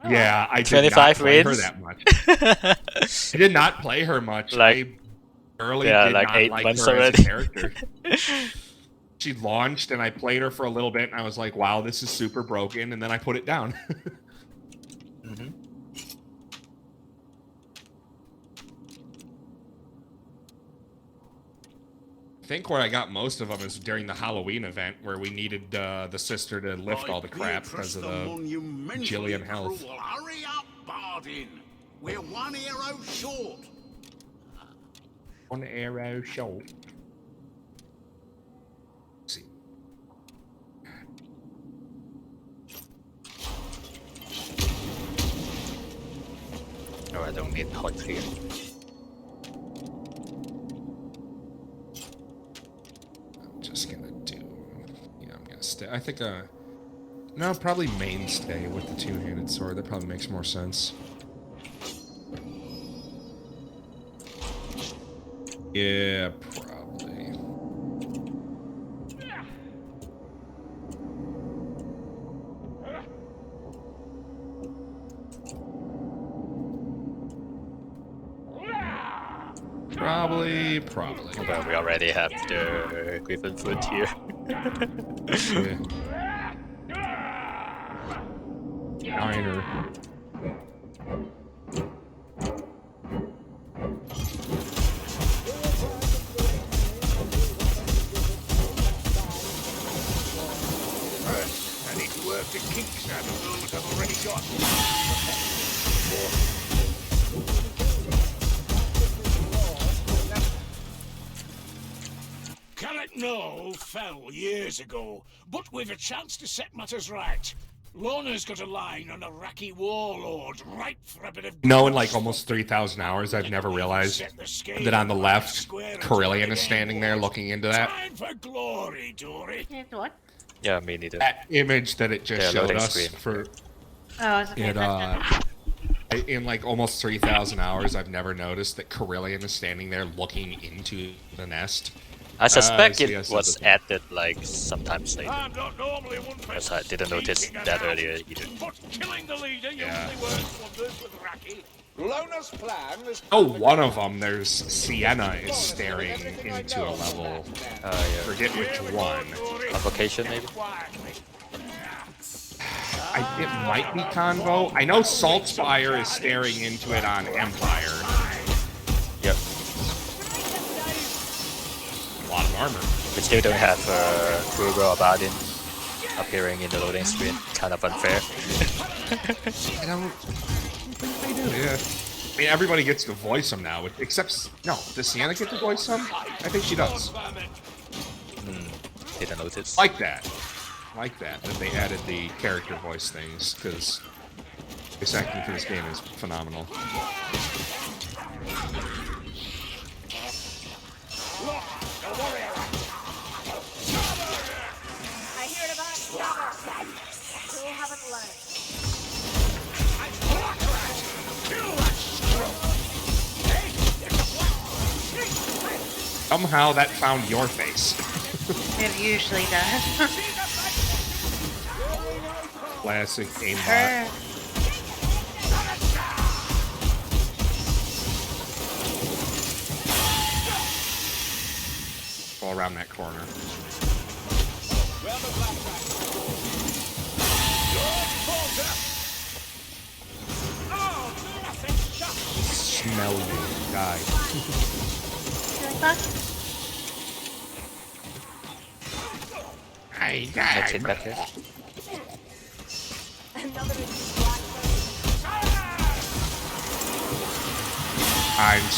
Yeah, I did 25 not play her wins? that much. I did not play her much. Like, I early yeah, did like not 8 like months her as a already. character. She launched and I played her for a little bit and I was like, wow, this is super broken, and then I put it down. Mm-hmm. I think where I got most of them is during the Halloween event where we needed the sister to lift all the crap because of the Jillian health. Hurry up, Bardin. We're one arrow short. One arrow short. Let's see. Oh, I don't need hot here. I'm just gonna do. Yeah, I'm gonna stay. I think. No, probably mainstay with the two-handed sword. That probably makes more sense. Yeah, probably. Probably. Well, we already have the Griffin foot here. Niner. I need to work the kinks out of those I've already got. Calais fell years ago, but we've a chance to set matters right. Lorna's got a line on a Raki warlord, ripe for a bit of... No, in like almost 3,000 hours, I've never realized that on the left, Carillion is standing there looking into that. Time for glory, Dory. What? Yeah, me neither. That image that it just Yeah, showed loading us screen. for Oh, it's okay. in like almost 3,000 hours, I've never noticed that Carillion is standing there looking into the nest. I suspect see, I it saw was this. added like sometimes later. I'm not normally one for Because I didn't notice sneaking that about, earlier either. But killing the leader Yeah. usually works wonders with Raki. Lona's plan was... Oh, one of them, there's Sienna is staring into a level. Yeah. Forget which one. Avocation maybe? It might be Convo. I know Saltspire is staring into it on Empire. Yep. A lot of armor. We still don't have Kruger or Bardin appearing in the loading screen. Kind of unfair. I don't think they do. Yeah. I mean, everybody gets to voice them now, except... No, does Sienna get to voice them? I think she does. Didn't notice. Like that they added the character voice things, because voice acting for this game is phenomenal. I hear about stubborn. Still haven't learned. Somehow that found your face. It usually does. Classic aimbot. Her. All around that corner. Smell you, guy. I Let's hit back here. Hines.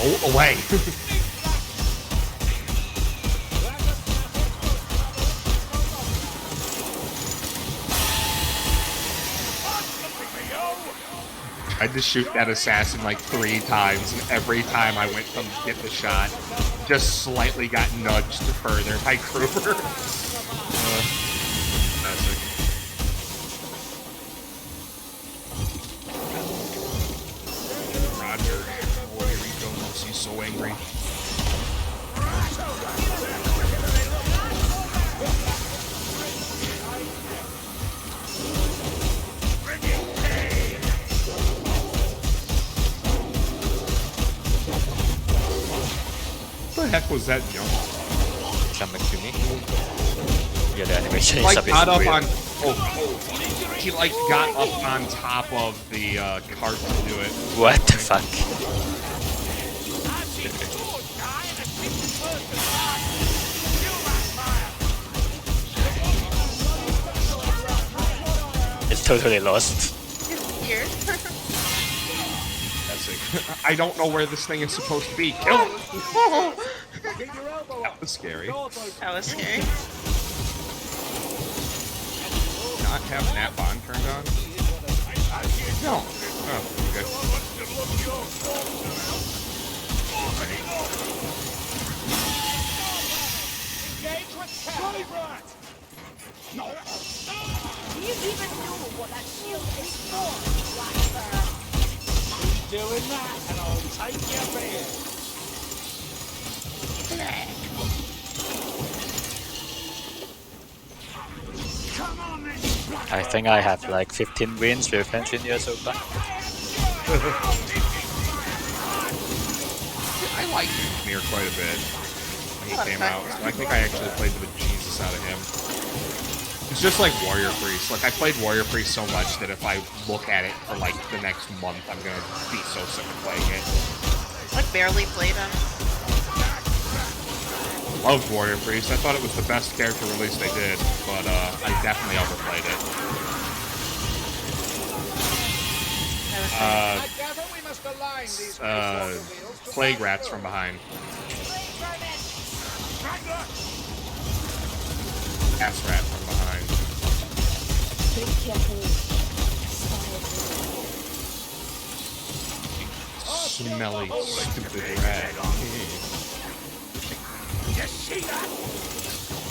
Oh, away. I had to shoot that assassin like 3 times, and every time I went to get the shot, just slightly got nudged further by Kruger. Classic. so angry. What the heck was that jump? Coming to me. Yeah, the animation is Like a bit got up weird. on. He like got up on top of the cart to do it. What the fuck? It's totally lost. Here. That's it. I don't know where this thing is supposed to be. Kill it. That was scary. That was scary. Not have nap on turned on? No. Oh, good. Do you even know what that shield is for, Blackbird? Doing that, and I'll take your beer. Come on, then, I think I have like 15 wins with Engineer so far. I like Engineer quite a bit when he came out. So I think I actually played the Jesus out of him. It's just like Warrior Priest. Like, I played Warrior Priest so much that if I look at it for like the next month, I'm gonna be so sick of playing it. Like barely played him. Loved Warrior Priest. I thought it was the best character release they did, but I definitely overplayed it. I gather we must align these Plague Rats from behind. Ass Rat from behind. Be careful. Smelly, stupid rat. You see that?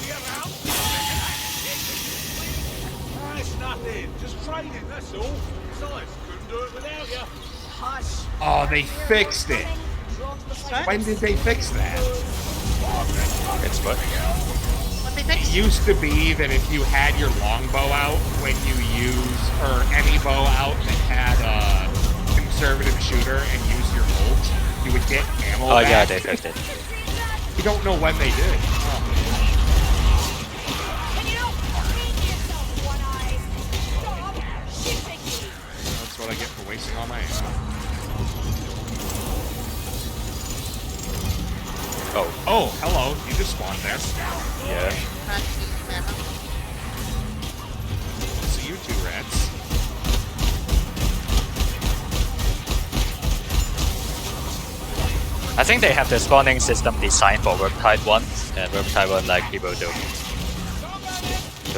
We around? Ah, it's nothing. Just training, that's all. Besides, couldn't do it without you. Hush. Oh, they fixed it. When did they fix that? It's what? What they It fixed? used to be that if you had your longbow out when you use, or any bow out that had a conservative shooter and use your ult, you would get ammo Oh back. yeah, they fixed it. You don't know when they did. Oh. Can you not clean yourself, One Eye? Stop shooting me. That's what I get for wasting all my ammo. Oh, Oh, hello. You just spawned there. yeah. Not ammo. So you two rats. I think they have the spawning system designed for Vermintide 1, and Vermintide 1, like, people don't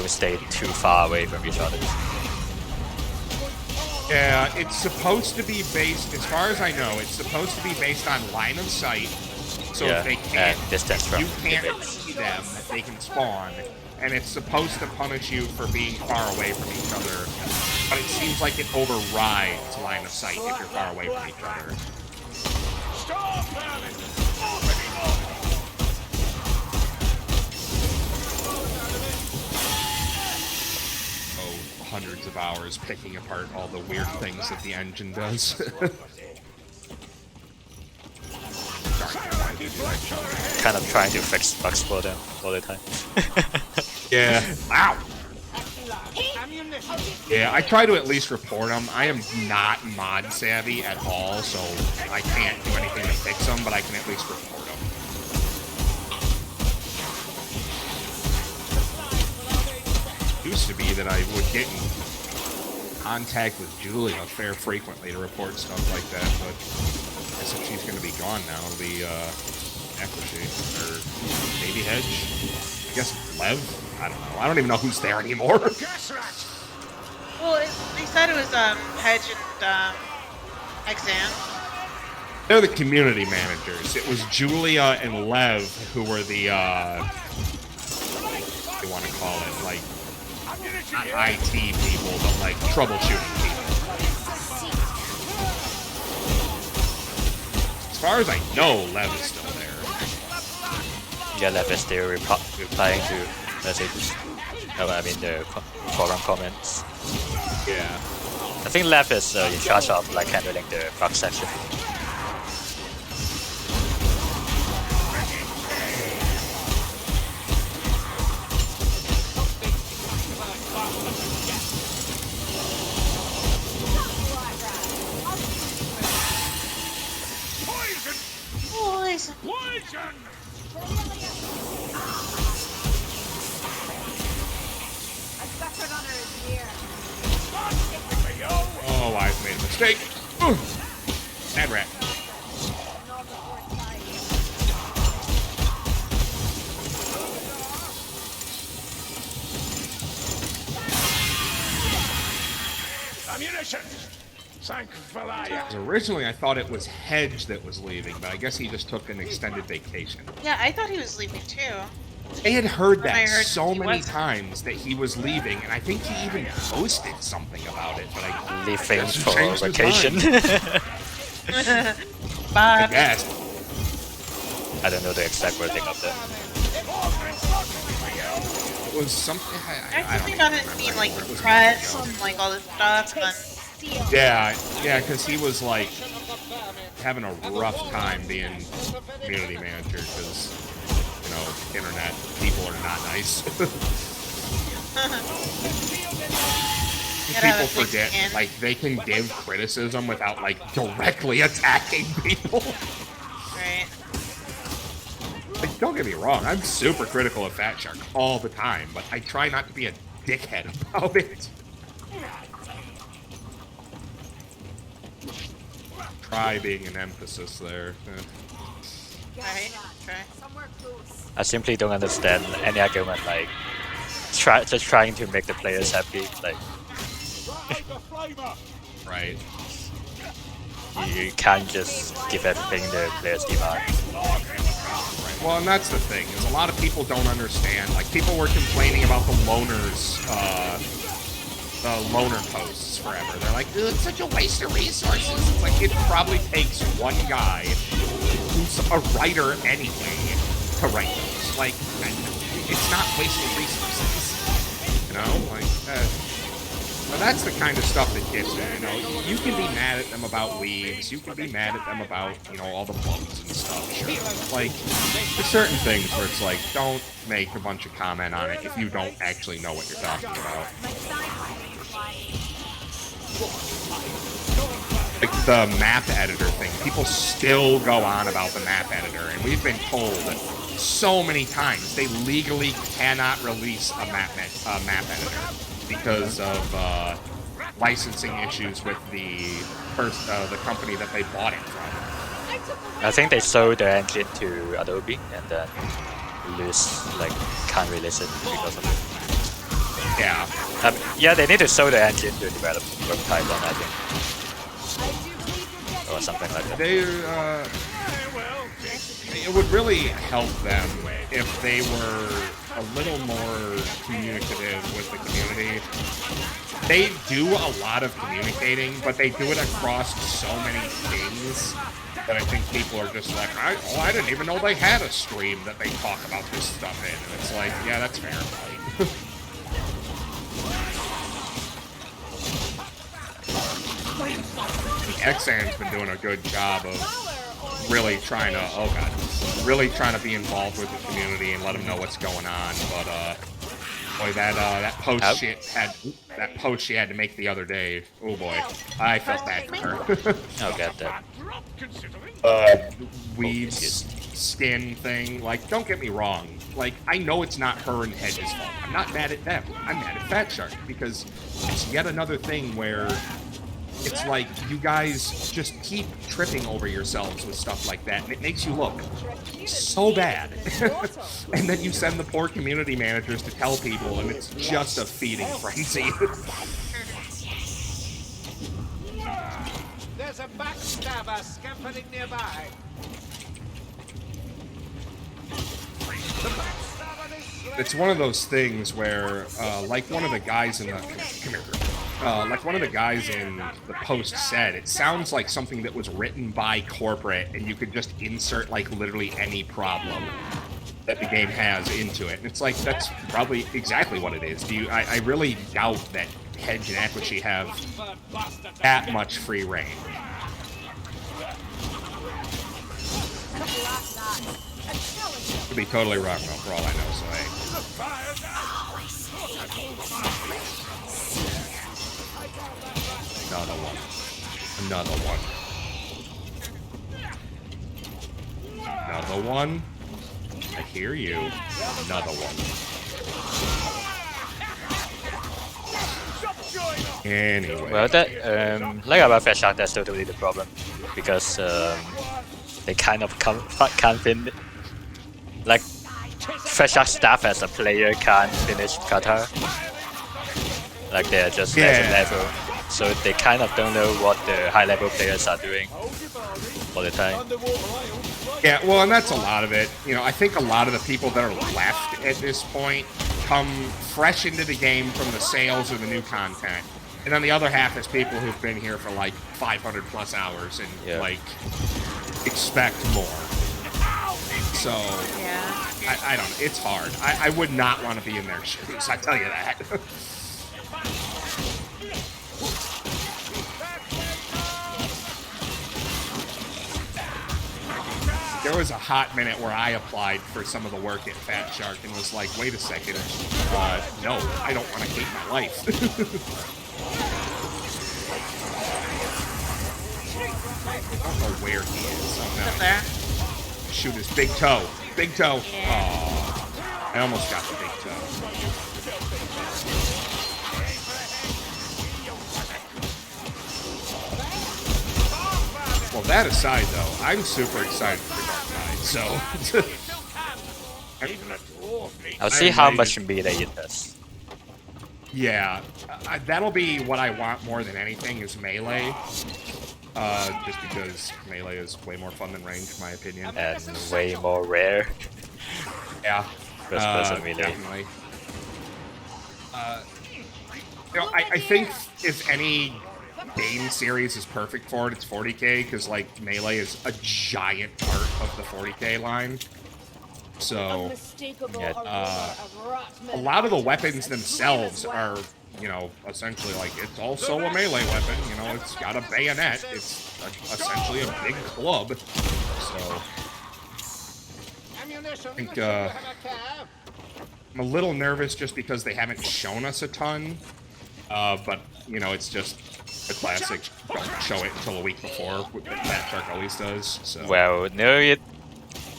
stay too far away from each other. Yeah, it's supposed to be based, as far as I know, it's supposed to be based on line of sight. So Yeah, if they can't, and distance from you can't the see them, they can spawn. And it's supposed to punish you for being far away from each other. But it seems like it overrides line of sight if you're far away from each other. Stop, Merlin! Oh, hundreds of hours picking apart all the weird things that the engine does. Kind of trying to fix bugs for them all the time. Yeah. Wow. Ammunition! Yeah, I try to at least report them. I am not mod savvy at all, so I can't do anything to fix them, but I can at least report them. Used to be that I would get in contact with Julia fair frequently to report stuff like that, but I guess if she's going to be gone now, it'll be Equity or Baby Hedge. I guess Lev? I don't know. I don't even know who's there anymore. Gas rat! Well, they said it was Hedge and Exam. They're the community managers. It was Julia and Lev who were the, what do you want to call it, like, not IT people, but like troubleshooting people. As far as I know, Lev is still there. Yeah, Lev is still replying to messages. Oh, I mean the forum comments. Yeah. I think Lev is in charge of like handling the bug section. Poison. Poison! A sucker runner is near. Oh, I've made a mistake. Ugh. Bad rat. Not before it's time. Ammunition! Thank Valaya. Originally, I thought it was Hedge that was leaving, but I guess he just took an extended vacation. Yeah, I thought he was leaving too. I had heard that I heard so he many wasn't. times that he was leaving, and I think he even posted something about it, but I Leaving guess he for changed his vacation. mind. I Bob. guess. I don't know the exact wording of that. It was something. I I think don't about it remember being like anymore. It was press months ago. and like all this stuff. And Steel. Yeah, because he was like having a rough time being community manager because, you know, internet people are not nice. Gotta have People a thick forget, skin. like, they can give criticism without, like, directly attacking people. Right. Like, don't get me wrong, I'm super critical of Fat Shark all the time, but I try not to be a dickhead about it. Try being an emphasis there. Right. Okay. Somewhere close. I simply don't understand any argument like just trying to make the players happy. Like Right. you can't just give everything the players demand. Right. Well, and that's the thing, is a lot of people don't understand. Like, people were complaining about the loner posts forever. They're like, "Dude, it's such a waste of resources." It's like, it probably takes one guy who's a writer anyway to write those. Like, it's not wasted resources. You know? Like, but that's the kind of stuff that gets me, you know? You can be mad at them about leaves, you can be mad at them about, you know, all the bugs and stuff, sure. Like, there's certain things where it's like, don't make a bunch of comment on it if you don't actually know what you're talking about. Like the map editor thing, people still go on about the map editor, and we've been told so many times they legally cannot release a map editor because of licensing issues with the company that they bought it from. I think they sold the engine to Adobe and then can't release it because of it. Yeah. Yeah, they need to sell the engine to develop Vermintide then, I think. Or something like that. It would really help them if they were a little more communicative with the community. They do a lot of communicating, but they do it across so many things that I think people are just like, I didn't even know they had a stream that they talk about this stuff in. And it's like, yeah, that's fair. Xan's been doing a good job of really trying to be involved with the community and let them know what's going on. But boy, that post she had to make the other day. Oh boy, I felt bad for her. I'll get that. Weave's skin thing. Like, don't get me wrong. Like, I know it's not her and Hedge's fault. I'm not mad at them. I'm mad at Fat Shark because it's yet another thing where it's like you guys just keep tripping over yourselves with stuff like that, and it makes you look so bad. And then you send the poor community managers to tell people, and it's just a feeding frenzy. There's a backstabber scampering nearby. It's one of those things where, like one of the guys in the... Come here, girl. like one of the guys in the post said, it sounds like something that was written by corporate, and you could just insert like literally any problem that the game has into it. And it's like, that's probably exactly what it is. I really doubt that Hedge and Aquachi have that much free reign. Could be totally wrong though, for all I know, so hey. Another one. Another one. Another one. I hear you. Another one. Anyway. Well, that like about Fat Shark, that's totally the problem because they kind of can't finish. Like Fat Shark staff as a player can't finish Qatar. Like they're just level, so they kind of don't know what the high level players are doing all the time. Yeah, well, and that's a lot of it. You know, I think a lot of the people that are left at this point come fresh into the game from the sales or the new content. And then the other half is people who've been here for like 500 plus hours and like expect more. So, I don't know. It's hard. I would not want to be in their shoes, I tell you that. There was a hot minute where I applied for some of the work at Fat Shark and was like, wait a second, no, I don't want to hate my life. I don't know where he is. Oh, no. Up there. Shoot his big toe. Big toe. Yeah. Oh, I almost got the big toe. Well, that aside, though, I'm super excited for Dark Knight, so... I'll see how much melee it does. Yeah, that'll be what I want more than anything is melee. Just because melee is way more fun than range, in my opinion. And way more rare. Yeah. First person melee. Definitely. You know, I think if any game series is perfect for it, it's 40k, because like melee is a giant part of the 40k line. So a lot of the weapons themselves are, you know, essentially like it's also a melee weapon. You know, it's got a bayonet. It's essentially a big club. So I think I'm a little nervous just because they haven't shown us a ton. But you know, it's just a classic. Don't show it until a week before. Fat Shark always does. So. Well, no,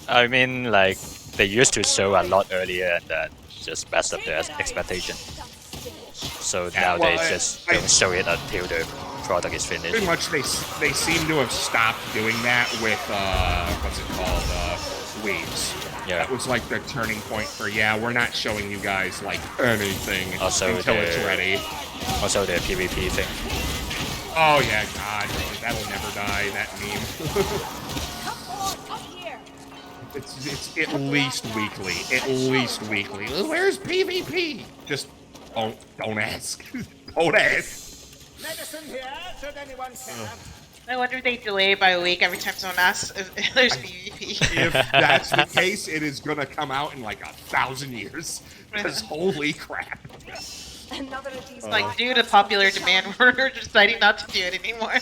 I mean, like they used to show a lot earlier, and that just messed up their expectation. So now they just don't show it until the product is finished. Pretty much, they seem to have stopped doing that with what's it called, Weaves. Yeah. That was like the turning point for we're not showing you guys like anything Also until it's ready. Also the PvP thing. Oh yeah, God, that'll never die. That meme. It's at least weekly. At least weekly. Where's PvP? Just don't ask. Don't ask. Medicine here, should anyone care. I wonder if they delay by a week every time someone asks if there's PvP. If that's the case, it is gonna come out in like 1,000 years. Because holy crap. It's like, due to popular demand, we're deciding not to do it anymore.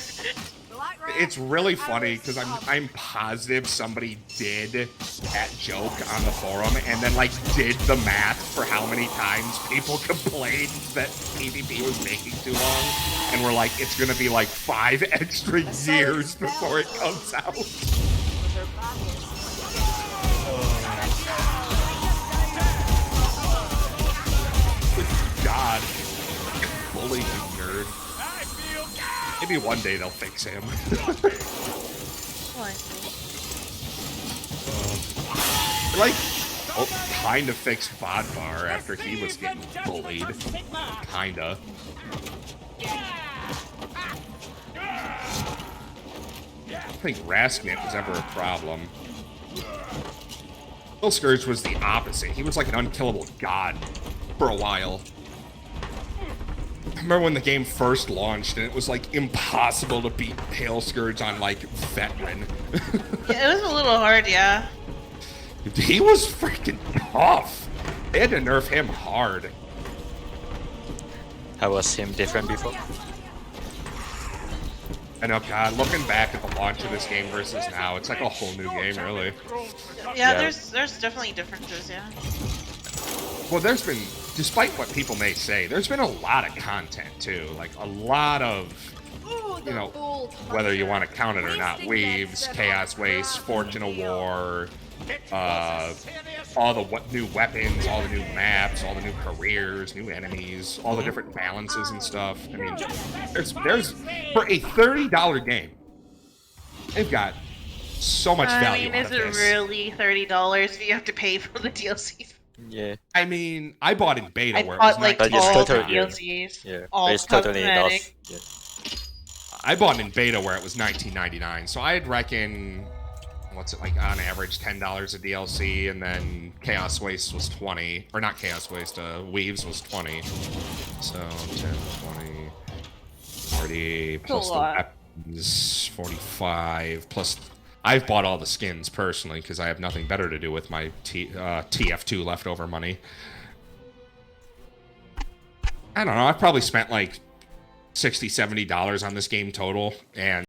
It's really funny because I'm positive somebody did that joke on the forum and then like did the math for how many times people complained that PvP was taking too long, and we're like, it's gonna be like 5 extra years before it comes out. Good God, bully you nerd. Maybe one day they'll fix him. Like, kind of fixed Bodvar after he was getting bullied. Kinda. I don't think Rasknit was ever a problem. Bill Scourge was the opposite. He was like an unkillable god for a while. remember when the game first launched and it was like impossible to beat Hail Scourge on like veteran. Yeah, it was a little hard, yeah. He was freaking tough. They had to nerf him hard. How was him different before? And oh god, looking back at the launch of this game versus now, it's like a whole new game, really. Yeah, there's definitely differences, yeah. Well, there's been, despite what people may say, there's been a lot of content too. Like a lot of, you know, whether you want to count it or not, Weaves, Chaos Waste, Fortune of War, all the new weapons, all the new maps, all the new careers, new enemies, all the different balances and stuff. I mean, there's for a $30 game, they've got so much value. I mean, is it really $30 if you have to pay for the DLCs? Yeah. I mean, I bought in beta I where it bought was like But it's all the totally- DLCs. Yeah. All But it's totally off. cosmetic. Yeah. I bought in beta where it was $19.99, so I'd reckon, what's it like on average, $10 a DLC, and then Chaos Waste was 20, or not Chaos Waste, Weaves was 20. So 10, 20, 40 plus the weapons, 45 plus. I've bought all the skins personally because I have nothing better to do with my TF2 leftover money. I don't know. I've probably spent like $60, $70 on this game total, and